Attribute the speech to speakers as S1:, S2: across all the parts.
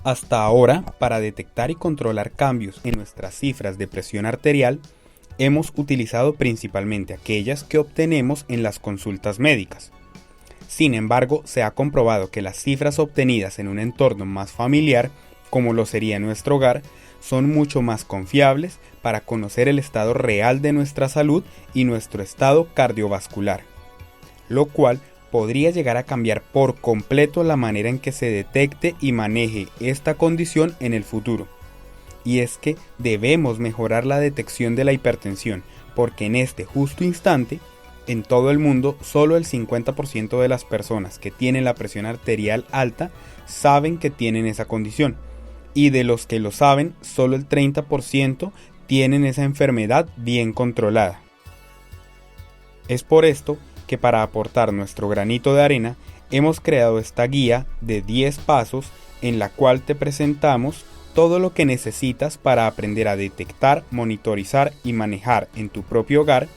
S1: Hasta ahora, para detectar y controlar cambios en nuestras cifras de presión arterial, hemos utilizado principalmente aquellas que obtenemos en las consultas médicas. Sin embargo, se ha comprobado que las cifras obtenidas en un entorno más familiar, como lo sería nuestro hogar, son mucho más confiables para conocer el estado real de nuestra salud y nuestro estado cardiovascular, lo cual podría llegar a cambiar por completo la manera en que se detecte y maneje esta condición en el futuro. Y es que debemos mejorar la detección de la hipertensión, porque en este justo instante, en todo el mundo, solo el 50% de las personas que tienen la presión arterial alta saben que tienen esa condición, y de los que lo saben, solo el 30% tienen esa enfermedad bien controlada. Es por esto que para aportar nuestro granito de arena, hemos creado esta guía de 10 pasos en la cual te presentamos todo lo que necesitas para aprender a detectar, monitorizar y manejar en tu propio hogar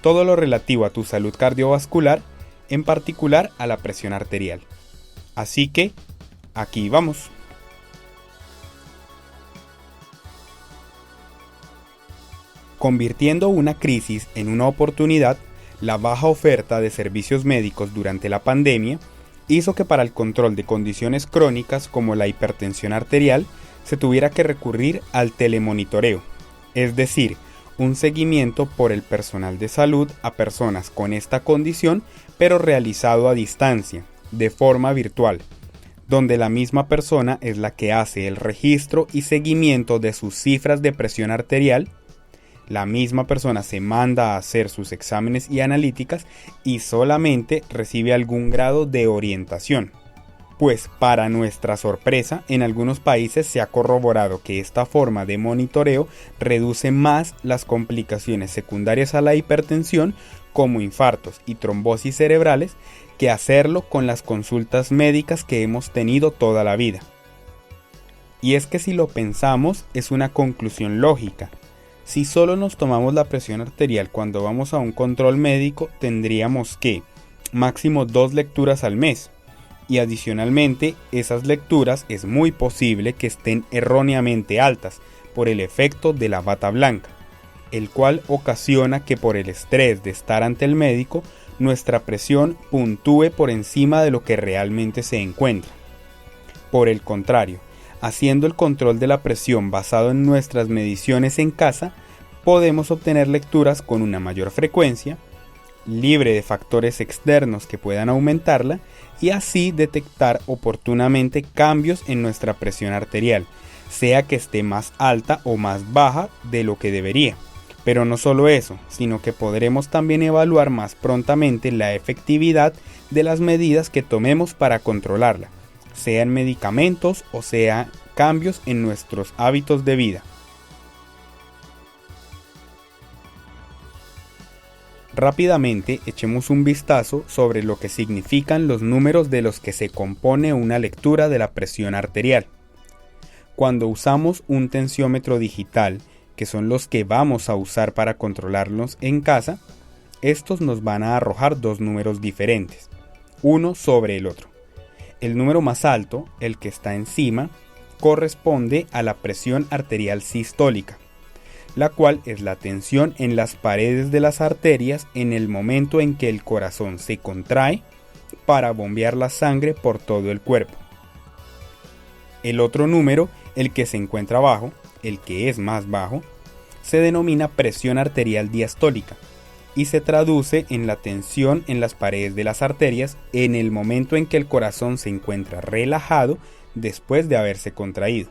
S1: todo lo relativo a tu salud cardiovascular, en particular a la presión arterial. Así que, aquí vamos. Convirtiendo una crisis en una oportunidad, la baja oferta de servicios médicos durante la pandemia hizo que para el control de condiciones crónicas como la hipertensión arterial se tuviera que recurrir al telemonitoreo, es decir, un seguimiento por el personal de salud a personas con esta condición, pero realizado a distancia, de forma virtual, donde la misma persona es la que hace el registro y seguimiento de sus cifras de presión arterial. La misma persona se manda a hacer sus exámenes y analíticas y solamente recibe algún grado de orientación. Pues para nuestra sorpresa, en algunos países se ha corroborado que esta forma de monitoreo reduce más las complicaciones secundarias a la hipertensión, como infartos y trombosis cerebrales, que hacerlo con las consultas médicas que hemos tenido toda la vida. Y es que si lo pensamos, es una conclusión lógica. Si solo nos tomamos la presión arterial cuando vamos a un control médico, tendríamos que máximo 2 lecturas al mes. Y adicionalmente, esas lecturas es muy posible que estén erróneamente altas por el efecto de la bata blanca, el cual ocasiona que por el estrés de estar ante el médico, nuestra presión puntúe por encima de lo que realmente se encuentra. Por el contrario, haciendo el control de la presión basado en nuestras mediciones en casa, podemos obtener lecturas con una mayor frecuencia, libre de factores externos que puedan aumentarla, y así detectar oportunamente cambios en nuestra presión arterial, sea que esté más alta o más baja de lo que debería. Pero no solo eso, sino que podremos también evaluar más prontamente la efectividad de las medidas que tomemos para controlarla, sea en medicamentos o sea cambios en nuestros hábitos de vida. Rápidamente echemos un vistazo sobre lo que significan los números de los que se compone una lectura de la presión arterial. Cuando usamos un tensiómetro digital, que son los que vamos a usar para controlarlos en casa, estos nos van a arrojar 2 números diferentes, uno sobre el otro. El número más alto, el que está encima, corresponde a la presión arterial sistólica, la cual es la tensión en las paredes de las arterias en el momento en que el corazón se contrae para bombear la sangre por todo el cuerpo. El otro número, el que se encuentra abajo, el que es más bajo, se denomina presión arterial diastólica y se traduce en la tensión en las paredes de las arterias en el momento en que el corazón se encuentra relajado después de haberse contraído.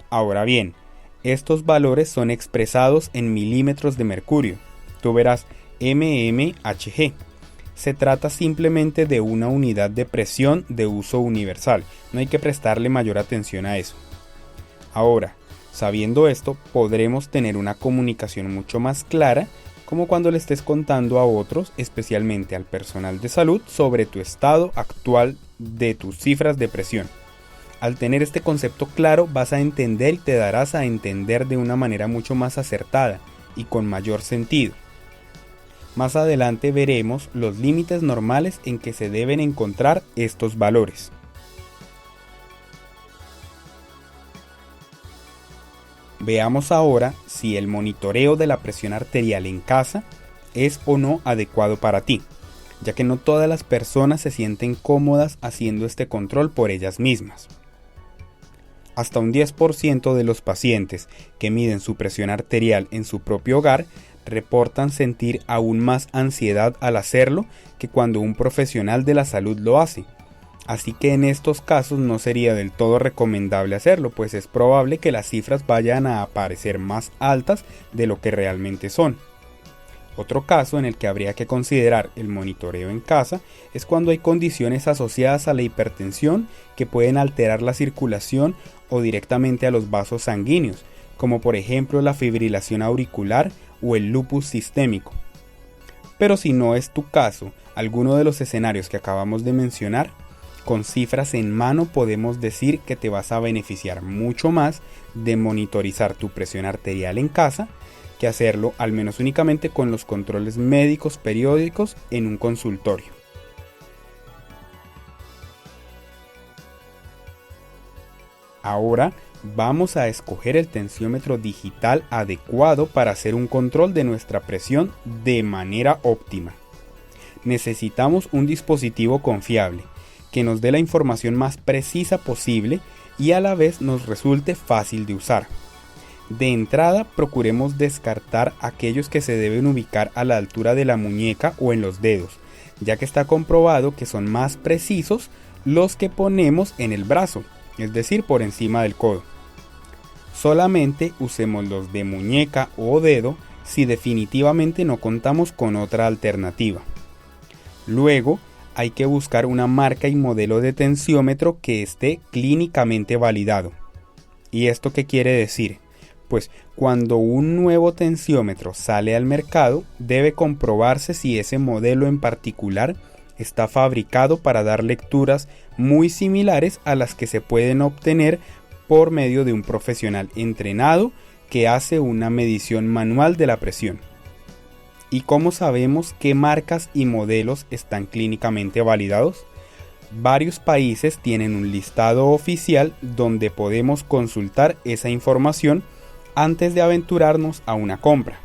S1: Ahora bien, estos valores son expresados en milímetros de mercurio. Tú verás mmHg. Se trata simplemente de una unidad de presión de uso universal. No hay que prestarle mayor atención a eso. Ahora, sabiendo esto, podremos tener una comunicación mucho más clara, como cuando le estés contando a otros, especialmente al personal de salud, sobre tu estado actual de tus cifras de presión. Al tener este concepto claro, vas a entender y te darás a entender de una manera mucho más acertada y con mayor sentido. Más adelante veremos los límites normales en que se deben encontrar estos valores. Veamos ahora si el monitoreo de la presión arterial en casa es o no adecuado para ti, ya que no todas las personas se sienten cómodas haciendo este control por ellas mismas. Hasta un 10% de los pacientes que miden su presión arterial en su propio hogar reportan sentir aún más ansiedad al hacerlo que cuando un profesional de la salud lo hace. Así que en estos casos no sería del todo recomendable hacerlo, pues es probable que las cifras vayan a aparecer más altas de lo que realmente son. Otro caso en el que habría que considerar el monitoreo en casa es cuando hay condiciones asociadas a la hipertensión que pueden alterar la circulación o directamente a los vasos sanguíneos, como por ejemplo la fibrilación auricular o el lupus sistémico. Pero si no es tu caso alguno de los escenarios que acabamos de mencionar, con cifras en mano podemos decir que te vas a beneficiar mucho más de monitorizar tu presión arterial en casa que hacerlo al menos únicamente con los controles médicos periódicos en un consultorio. Ahora vamos a escoger el tensiómetro digital adecuado para hacer un control de nuestra presión de manera óptima. Necesitamos un dispositivo confiable que nos dé la información más precisa posible y a la vez nos resulte fácil de usar. De entrada, procuremos descartar aquellos que se deben ubicar a la altura de la muñeca o en los dedos, ya que está comprobado que son más precisos los que ponemos en el brazo, es decir, por encima del codo. Solamente usemos los de muñeca o dedo si definitivamente no contamos con otra alternativa. Luego, hay que buscar una marca y modelo de tensiómetro que esté clínicamente validado. ¿Y esto qué quiere decir? Pues cuando un nuevo tensiómetro sale al mercado, debe comprobarse si ese modelo en particular está fabricado para dar lecturas muy similares a las que se pueden obtener por medio de un profesional entrenado que hace una medición manual de la presión. ¿Y cómo sabemos qué marcas y modelos están clínicamente validados? Varios países tienen un listado oficial donde podemos consultar esa información antes de aventurarnos a una compra.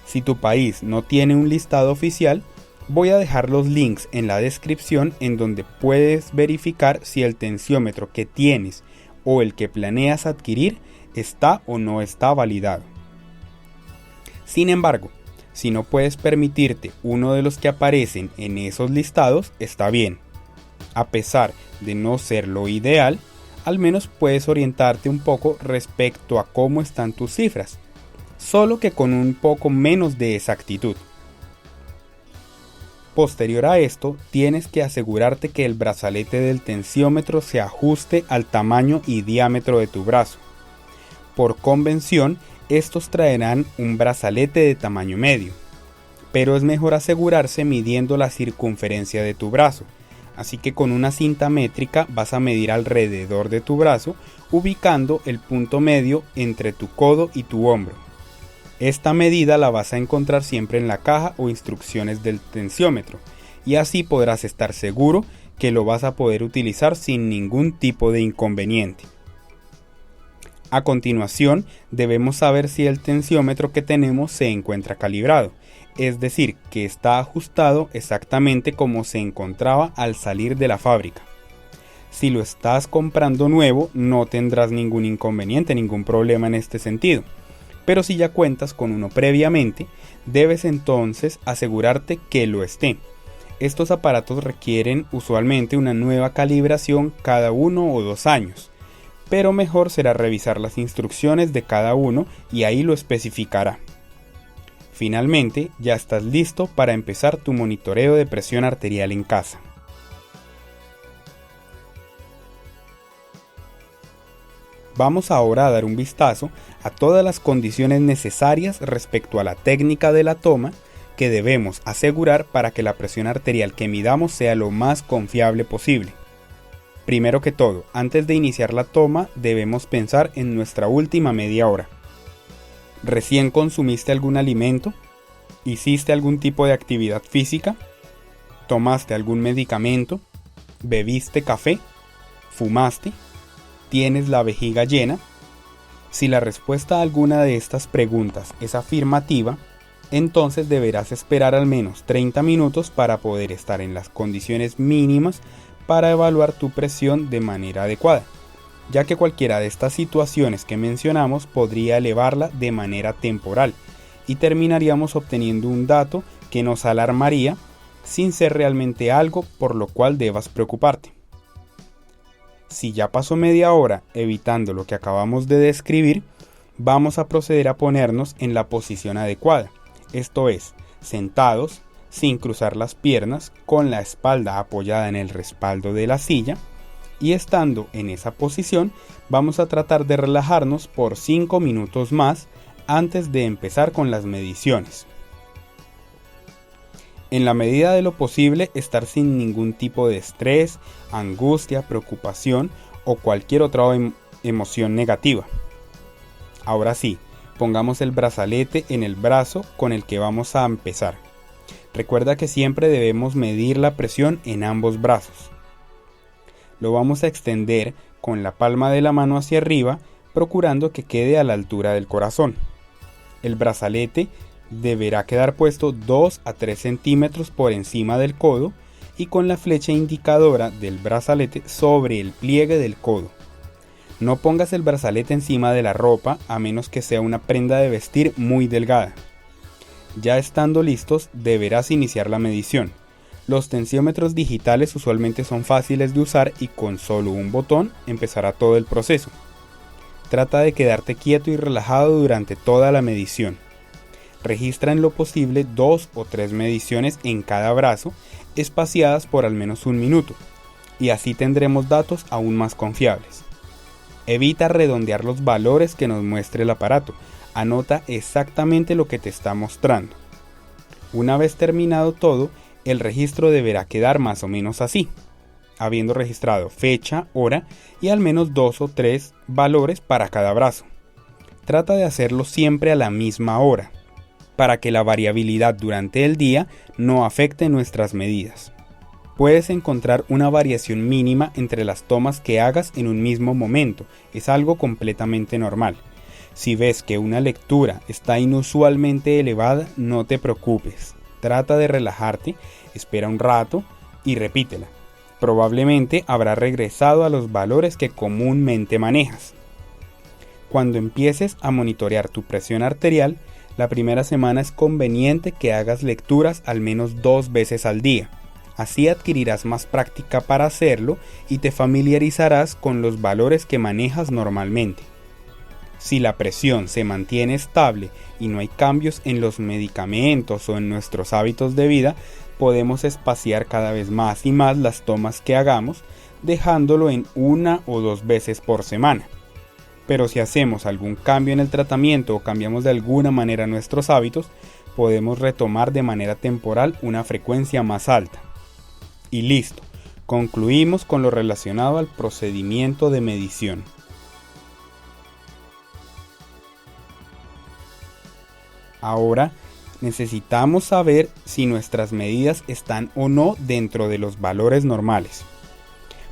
S1: Si tu país no tiene un listado oficial, voy a dejar los links en la descripción en donde puedes verificar si el tensiómetro que tienes o el que planeas adquirir está o no está validado. Sin embargo, si no puedes permitirte uno de los que aparecen en esos listados, está bien. A pesar de no ser lo ideal, al menos puedes orientarte un poco respecto a cómo están tus cifras, solo que con un poco menos de exactitud. Posterior a esto, tienes que asegurarte que el brazalete del tensiómetro se ajuste al tamaño y diámetro de tu brazo. Por convención, estos traerán un brazalete de tamaño medio, pero es mejor asegurarse midiendo la circunferencia de tu brazo. Así que con una cinta métrica vas a medir alrededor de tu brazo, ubicando el punto medio entre tu codo y tu hombro. Esta medida la vas a encontrar siempre en la caja o instrucciones del tensiómetro, y así podrás estar seguro que lo vas a poder utilizar sin ningún tipo de inconveniente. A continuación, debemos saber si el tensiómetro que tenemos se encuentra calibrado, es decir, que está ajustado exactamente como se encontraba al salir de la fábrica. Si lo estás comprando nuevo, no tendrás ningún inconveniente, ningún problema en este sentido. Pero si ya cuentas con uno previamente, debes entonces asegurarte que lo esté. Estos aparatos requieren usualmente una nueva calibración cada 1 o 2 años, pero mejor será revisar las instrucciones de cada uno y ahí lo especificará. Finalmente, ya estás listo para empezar tu monitoreo de presión arterial en casa. Vamos ahora a dar un vistazo a todas las condiciones necesarias respecto a la técnica de la toma que debemos asegurar para que la presión arterial que midamos sea lo más confiable posible. Primero que todo, antes de iniciar la toma, debemos pensar en nuestra última media hora. ¿Recién consumiste algún alimento? ¿Hiciste algún tipo de actividad física? ¿Tomaste algún medicamento? ¿Bebiste café? ¿Fumaste? ¿Tienes la vejiga llena? Si la respuesta a alguna de estas preguntas es afirmativa, entonces deberás esperar al menos 30 minutos para poder estar en las condiciones mínimas para evaluar tu presión de manera adecuada, ya que cualquiera de estas situaciones que mencionamos podría elevarla de manera temporal y terminaríamos obteniendo un dato que nos alarmaría sin ser realmente algo por lo cual debas preocuparte. Si ya pasó media hora evitando lo que acabamos de describir, vamos a proceder a ponernos en la posición adecuada, esto es, sentados, sin cruzar las piernas, con la espalda apoyada en el respaldo de la silla, y estando en esa posición, vamos a tratar de relajarnos por 5 minutos más antes de empezar con las mediciones. En la medida de lo posible, estar sin ningún tipo de estrés, angustia, preocupación o cualquier otra emoción negativa. Ahora sí, pongamos el brazalete en el brazo con el que vamos a empezar. Recuerda que siempre debemos medir la presión en ambos brazos. Lo vamos a extender con la palma de la mano hacia arriba, procurando que quede a la altura del corazón. El brazalete deberá quedar puesto 2 a 3 centímetros por encima del codo y con la flecha indicadora del brazalete sobre el pliegue del codo. No pongas el brazalete encima de la ropa a menos que sea una prenda de vestir muy delgada. Ya estando listos, deberás iniciar la medición. Los tensiómetros digitales usualmente son fáciles de usar y con solo un botón empezará todo el proceso. Trata de quedarte quieto y relajado durante toda la medición. Registra en lo posible 2 o 3 mediciones en cada brazo, espaciadas por al menos 1 minuto, y así tendremos datos aún más confiables. Evita redondear los valores que nos muestre el aparato, anota exactamente lo que te está mostrando. Una vez terminado todo, el registro deberá quedar más o menos así, habiendo registrado fecha, hora y al menos 2 o 3 valores para cada brazo. Trata de hacerlo siempre a la misma hora, para que la variabilidad durante el día no afecte nuestras medidas. Puedes encontrar una variación mínima entre las tomas que hagas en un mismo momento, es algo completamente normal. Si ves que una lectura está inusualmente elevada, no te preocupes. Trata de relajarte, espera un rato y repítela. Probablemente habrá regresado a los valores que comúnmente manejas. Cuando empieces a monitorear tu presión arterial, la primera semana es conveniente que hagas lecturas al menos 2 veces al día. Así adquirirás más práctica para hacerlo y te familiarizarás con los valores que manejas normalmente. Si la presión se mantiene estable y no hay cambios en los medicamentos o en nuestros hábitos de vida, podemos espaciar cada vez más y más las tomas que hagamos, dejándolo en 1 o 2 veces por semana. Pero si hacemos algún cambio en el tratamiento o cambiamos de alguna manera nuestros hábitos, podemos retomar de manera temporal una frecuencia más alta. Y listo, concluimos con lo relacionado al procedimiento de medición. Ahora necesitamos saber si nuestras medidas están o no dentro de los valores normales.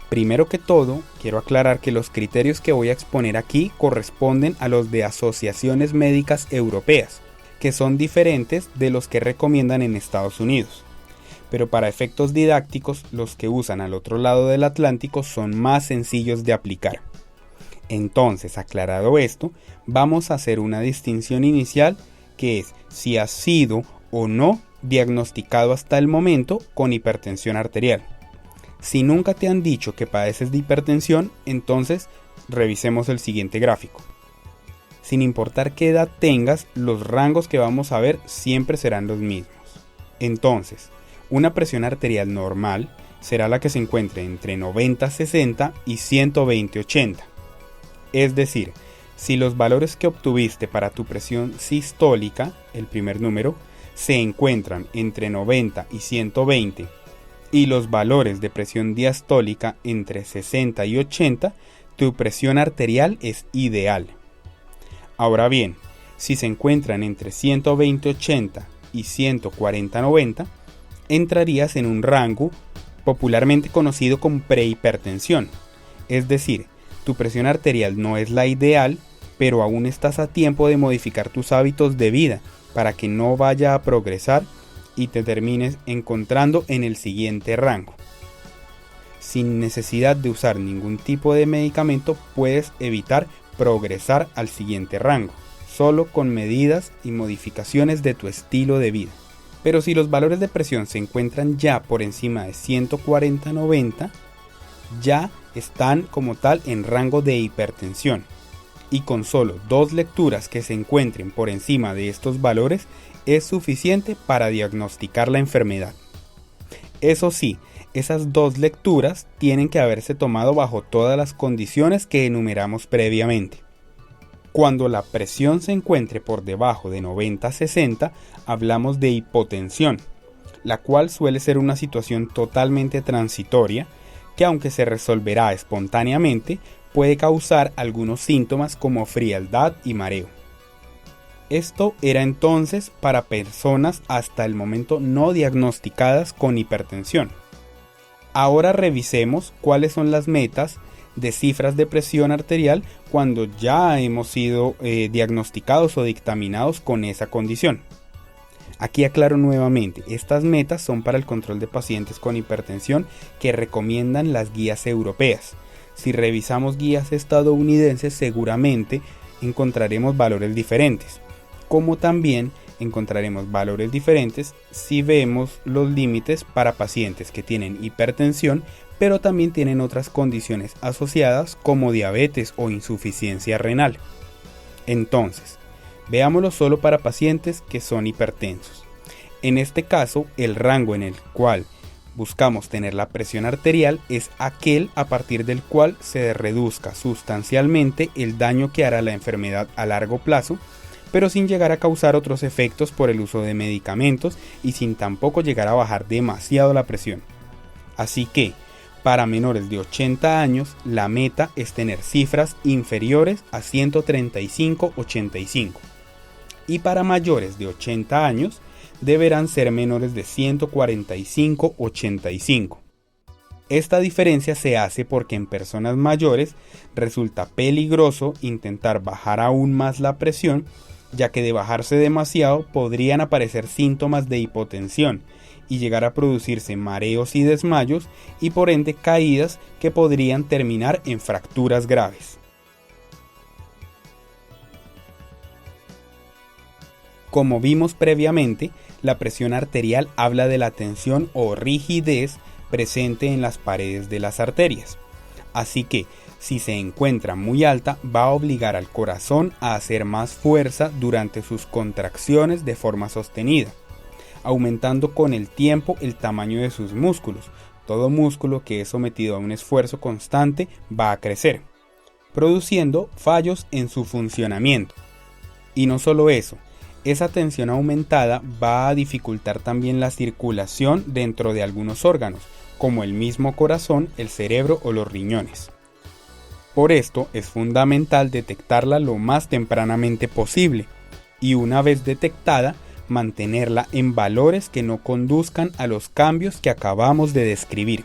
S1: Primero que todo, quiero aclarar que los criterios que voy a exponer aquí corresponden a los de asociaciones médicas europeas, que son diferentes de los que recomiendan en Estados Unidos. Pero para efectos didácticos, los que usan al otro lado del Atlántico son más sencillos de aplicar. Entonces, aclarado esto, vamos a hacer una distinción inicial que es si has sido o no diagnosticado hasta el momento con hipertensión arterial. Si nunca te han dicho que padeces de hipertensión, entonces revisemos el siguiente gráfico. Sin importar qué edad tengas, los rangos que vamos a ver siempre serán los mismos. Entonces, una presión arterial normal será la que se encuentre entre 90-60 y 120-80. Es decir, si los valores que obtuviste para tu presión sistólica, el primer número, se encuentran entre 90 y 120, y los valores de presión diastólica entre 60 y 80, tu presión arterial es ideal. Ahora bien, si se encuentran entre 120-80 y 140-90, entrarías en un rango popularmente conocido como prehipertensión, es decir, tu presión arterial no es la ideal, pero aún estás a tiempo de modificar tus hábitos de vida para que no vaya a progresar y te termines encontrando en el siguiente rango. Sin necesidad de usar ningún tipo de medicamento puedes evitar progresar al siguiente rango, solo con medidas y modificaciones de tu estilo de vida. Pero si los valores de presión se encuentran ya por encima de 140/90, ya están como tal en rango de hipertensión. Y con solo 2 lecturas que se encuentren por encima de estos valores es suficiente para diagnosticar la enfermedad. Eso sí, esas 2 lecturas tienen que haberse tomado bajo todas las condiciones que enumeramos previamente. Cuando la presión se encuentre por debajo de 90/60, hablamos de hipotensión, la cual suele ser una situación totalmente transitoria que, aunque se resolverá espontáneamente, puede causar algunos síntomas como frialdad y mareo. Esto era entonces para personas hasta el momento no diagnosticadas con hipertensión. Ahora revisemos cuáles son las metas de cifras de presión arterial cuando ya hemos sido diagnosticados o dictaminados con esa condición. Aquí aclaro nuevamente, estas metas son para el control de pacientes con hipertensión que recomiendan las guías europeas. Si revisamos guías estadounidenses, seguramente encontraremos valores diferentes, como también encontraremos valores diferentes si vemos los límites para pacientes que tienen hipertensión, pero también tienen otras condiciones asociadas como diabetes o insuficiencia renal. Entonces, veámoslo solo para pacientes que son hipertensos. En este caso, el rango en el cual buscamos tener la presión arterial es aquel a partir del cual se reduzca sustancialmente el daño que hará la enfermedad a largo plazo, pero sin llegar a causar otros efectos por el uso de medicamentos y sin tampoco llegar a bajar demasiado la presión. Así que, para menores de 80 años, la meta es tener cifras inferiores a 135/85. Y para mayores de 80 años, deberán ser menores de 145/85. Esta diferencia se hace porque en personas mayores resulta peligroso intentar bajar aún más la presión, ya que de bajarse demasiado podrían aparecer síntomas de hipotensión y llegar a producirse mareos y desmayos y por ende caídas que podrían terminar en fracturas graves. Como vimos previamente, la presión arterial habla de la tensión o rigidez presente en las paredes de las arterias. Así que, si se encuentra muy alta, va a obligar al corazón a hacer más fuerza durante sus contracciones de forma sostenida, aumentando con el tiempo el tamaño de sus músculos. Todo músculo que es sometido a un esfuerzo constante va a crecer, produciendo fallos en su funcionamiento. Y no solo eso, esa tensión aumentada va a dificultar también la circulación dentro de algunos órganos, como el mismo corazón, el cerebro o los riñones. Por esto es fundamental detectarla lo más tempranamente posible y una vez detectada, mantenerla en valores que no conduzcan a los cambios que acabamos de describir.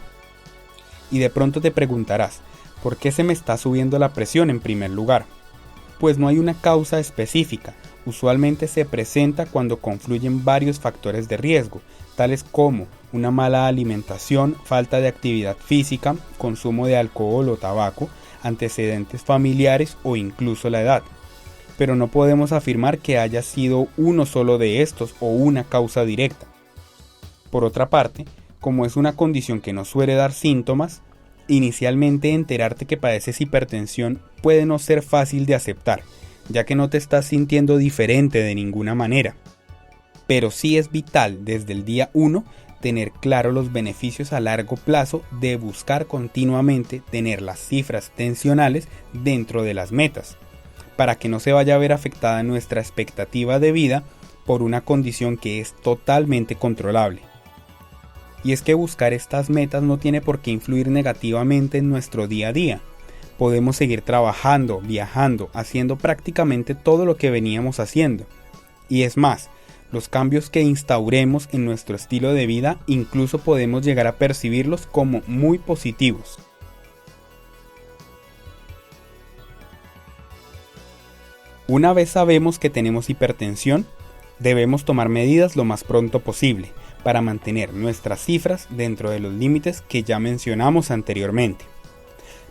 S1: Y de pronto te preguntarás, ¿por qué se me está subiendo la presión en primer lugar? Pues no hay una causa específica. Usualmente se presenta cuando confluyen varios factores de riesgo, tales como una mala alimentación, falta de actividad física, consumo de alcohol o tabaco, antecedentes familiares o incluso la edad. Pero no podemos afirmar que haya sido uno solo de estos o una causa directa. Por otra parte, como es una condición que no suele dar síntomas, inicialmente enterarte que padeces hipertensión puede no ser fácil de aceptar, ya que no te estás sintiendo diferente de ninguna manera. Pero sí es vital desde el día 1 tener claro los beneficios a largo plazo de buscar continuamente tener las cifras tensionales dentro de las metas, para que no se vaya a ver afectada nuestra expectativa de vida por una condición que es totalmente controlable. Y es que buscar estas metas no tiene por qué influir negativamente en nuestro día a día. Podemos seguir trabajando, viajando, haciendo prácticamente todo lo que veníamos haciendo. Y es más, los cambios que instauremos en nuestro estilo de vida incluso podemos llegar a percibirlos como muy positivos. Una vez sabemos que tenemos hipertensión, debemos tomar medidas lo más pronto posible para mantener nuestras cifras dentro de los límites que ya mencionamos anteriormente.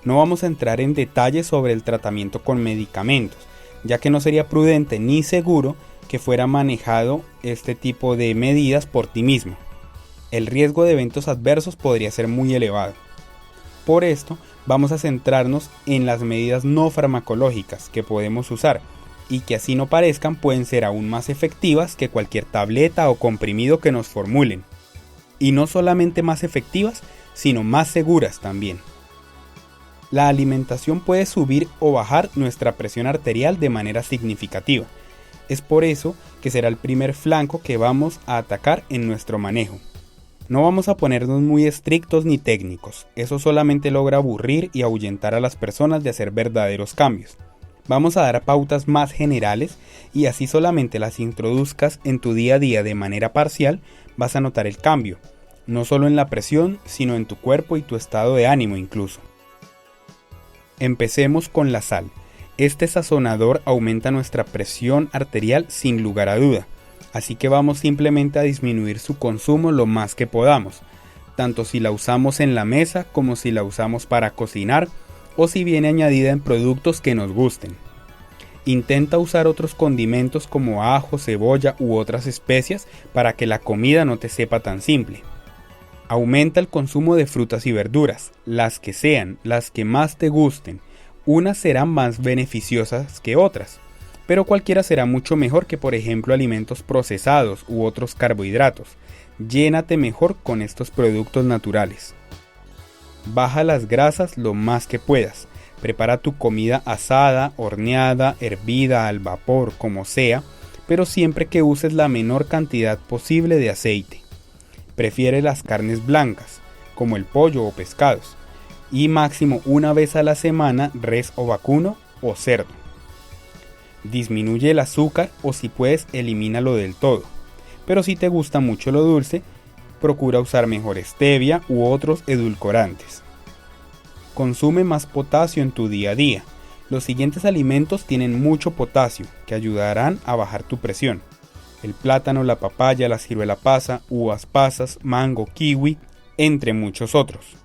S1: No vamos a entrar en detalles sobre el tratamiento con medicamentos, ya que no sería prudente ni seguro que fuera manejado este tipo de medidas por ti mismo. El riesgo de eventos adversos podría ser muy elevado. Por esto, vamos a centrarnos en las medidas no farmacológicas que podemos usar y que así no parezcan pueden ser aún más efectivas que cualquier tableta o comprimido que nos formulen. Y no solamente más efectivas, sino más seguras también. La alimentación puede subir o bajar nuestra presión arterial de manera significativa. Es por eso que será el primer flanco que vamos a atacar en nuestro manejo. No vamos a ponernos muy estrictos ni técnicos, eso solamente logra aburrir y ahuyentar a las personas de hacer verdaderos cambios. Vamos a dar pautas más generales y así solamente las introduzcas en tu día a día de manera parcial, vas a notar el cambio, no solo en la presión, sino en tu cuerpo y tu estado de ánimo incluso. Empecemos con la sal. Este sazonador aumenta nuestra presión arterial sin lugar a duda, así que vamos simplemente a disminuir su consumo lo más que podamos, tanto si la usamos en la mesa como si la usamos para cocinar o si viene añadida en productos que nos gusten. Intenta usar otros condimentos como ajo, cebolla u otras especias para que la comida no te sepa tan simple. Aumenta el consumo de frutas y verduras, las que sean, las que más te gusten. Unas serán más beneficiosas que otras, pero cualquiera será mucho mejor que por ejemplo alimentos procesados u otros carbohidratos. Llénate mejor con estos productos naturales. Baja las grasas lo más que puedas. Prepara tu comida asada, horneada, hervida, al vapor, como sea, pero siempre que uses la menor cantidad posible de aceite. Prefiere las carnes blancas, como el pollo o pescados, y máximo una vez a la semana res o vacuno o cerdo. Disminuye el azúcar o si puedes elimínalo del todo, pero si te gusta mucho lo dulce, procura usar mejor stevia u otros edulcorantes. Consume más potasio en tu día a día. Los siguientes alimentos tienen mucho potasio que ayudarán a bajar tu presión. El plátano, la papaya, la ciruela pasa, uvas pasas, mango, kiwi, entre muchos otros.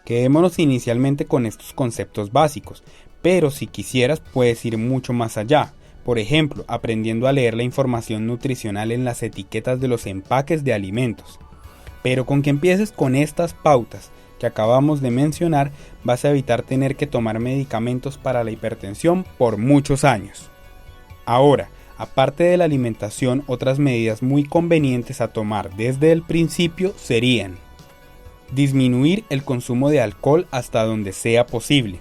S1: Quedémonos inicialmente con estos conceptos básicos, pero si quisieras puedes ir mucho más allá. Por ejemplo, aprendiendo a leer la información nutricional en las etiquetas de los empaques de alimentos. Pero con que empieces con estas pautas que acabamos de mencionar, vas a evitar tener que tomar medicamentos para la hipertensión por muchos años. Ahora, aparte de la alimentación, otras medidas muy convenientes a tomar desde el principio serían: disminuir el consumo de alcohol hasta donde sea posible.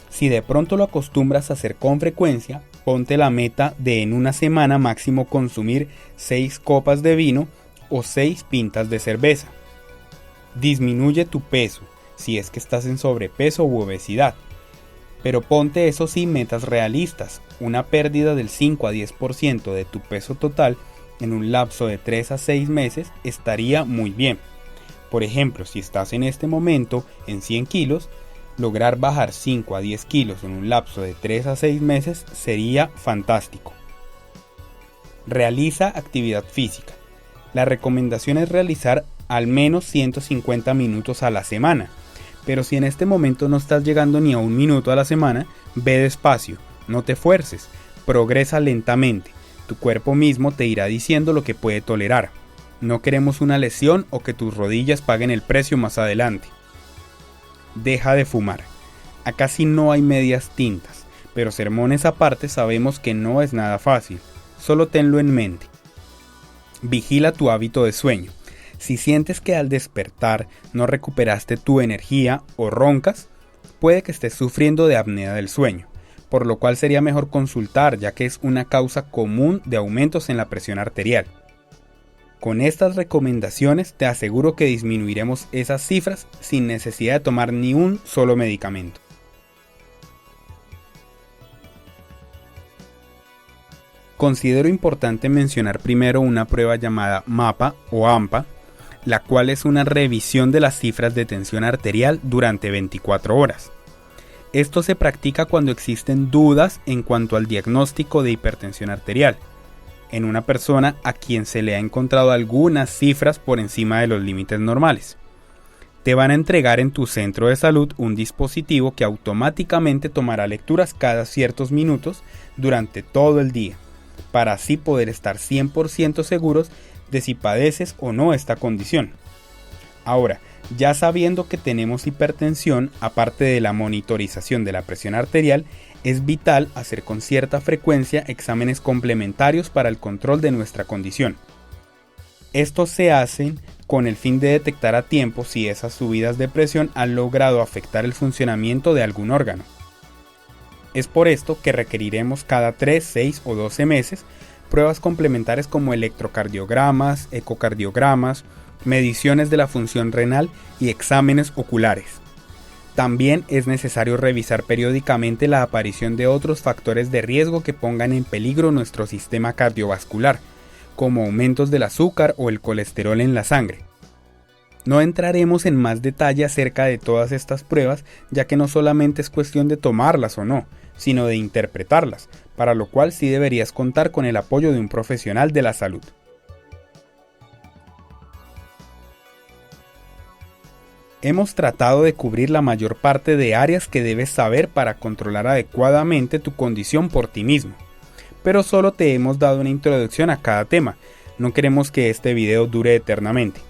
S1: Si de pronto lo acostumbras a hacer con frecuencia, ponte la meta de en una semana máximo consumir 6 copas de vino o 6 pintas de cerveza. Disminuye tu peso, si es que estás en sobrepeso u obesidad. Pero ponte eso sí metas realistas, una pérdida del 5 a 10% de tu peso total en un lapso de 3 a 6 meses estaría muy bien. Por ejemplo, si estás en este momento en 100 kilos, lograr bajar 5 a 10 kilos en un lapso de 3 a 6 meses sería fantástico. Realiza actividad física. La recomendación es realizar al menos 150 minutos a la semana. Pero si en este momento no estás llegando ni a 1 minuto a la semana, ve despacio, no te fuerces, progresa lentamente. Tu cuerpo mismo te irá diciendo lo que puede tolerar. No queremos una lesión o que tus rodillas paguen el precio más adelante. Deja de fumar. Acá sí no hay medias tintas, pero sermones aparte sabemos que no es nada fácil. Solo tenlo en mente. Vigila tu hábito de sueño. Si sientes que al despertar no recuperaste tu energía o roncas, puede que estés sufriendo de apnea del sueño, por lo cual sería mejor consultar, ya que es una causa común de aumentos en la presión arterial. Con estas recomendaciones te aseguro que disminuiremos esas cifras sin necesidad de tomar ni un solo medicamento. Considero importante mencionar primero una prueba llamada MAPA o AMPA, la cual es una revisión de las cifras de tensión arterial durante 24 horas. Esto se practica cuando existen dudas en cuanto al diagnóstico de hipertensión arterial, en una persona a quien se le ha encontrado algunas cifras por encima de los límites normales. Te van a entregar en tu centro de salud un dispositivo que automáticamente tomará lecturas cada ciertos minutos durante todo el día, para así poder estar 100% seguros de si padeces o no esta condición. Ahora, ya sabiendo que tenemos hipertensión, aparte de la monitorización de la presión arterial, es vital hacer con cierta frecuencia exámenes complementarios para el control de nuestra condición. Estos se hacen con el fin de detectar a tiempo si esas subidas de presión han logrado afectar el funcionamiento de algún órgano. Es por esto que requeriremos cada 3, 6 o 12 meses pruebas complementarias como electrocardiogramas, ecocardiogramas, mediciones de la función renal y exámenes oculares. También es necesario revisar periódicamente la aparición de otros factores de riesgo que pongan en peligro nuestro sistema cardiovascular, como aumentos del azúcar o el colesterol en la sangre. No entraremos en más detalle acerca de todas estas pruebas, ya que no solamente es cuestión de tomarlas o no, sino de interpretarlas, para lo cual sí deberías contar con el apoyo de un profesional de la salud. Hemos tratado de cubrir la mayor parte de áreas que debes saber para controlar adecuadamente tu condición por ti mismo, pero solo te hemos dado una introducción a cada tema. No queremos que este video dure eternamente.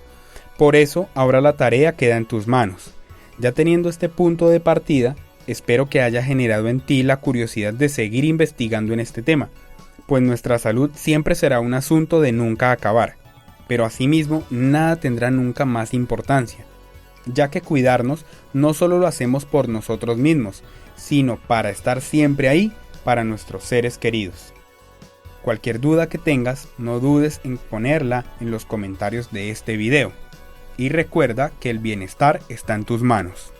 S1: Por eso, ahora la tarea queda en tus manos. Ya teniendo este punto de partida, espero que haya generado en ti la curiosidad de seguir investigando en este tema, pues nuestra salud siempre será un asunto de nunca acabar, pero asimismo nada tendrá nunca más importancia, ya que cuidarnos no solo lo hacemos por nosotros mismos, sino para estar siempre ahí para nuestros seres queridos. Cualquier duda que tengas, no dudes en ponerla en los comentarios de este video. Y recuerda que el bienestar está en tus manos.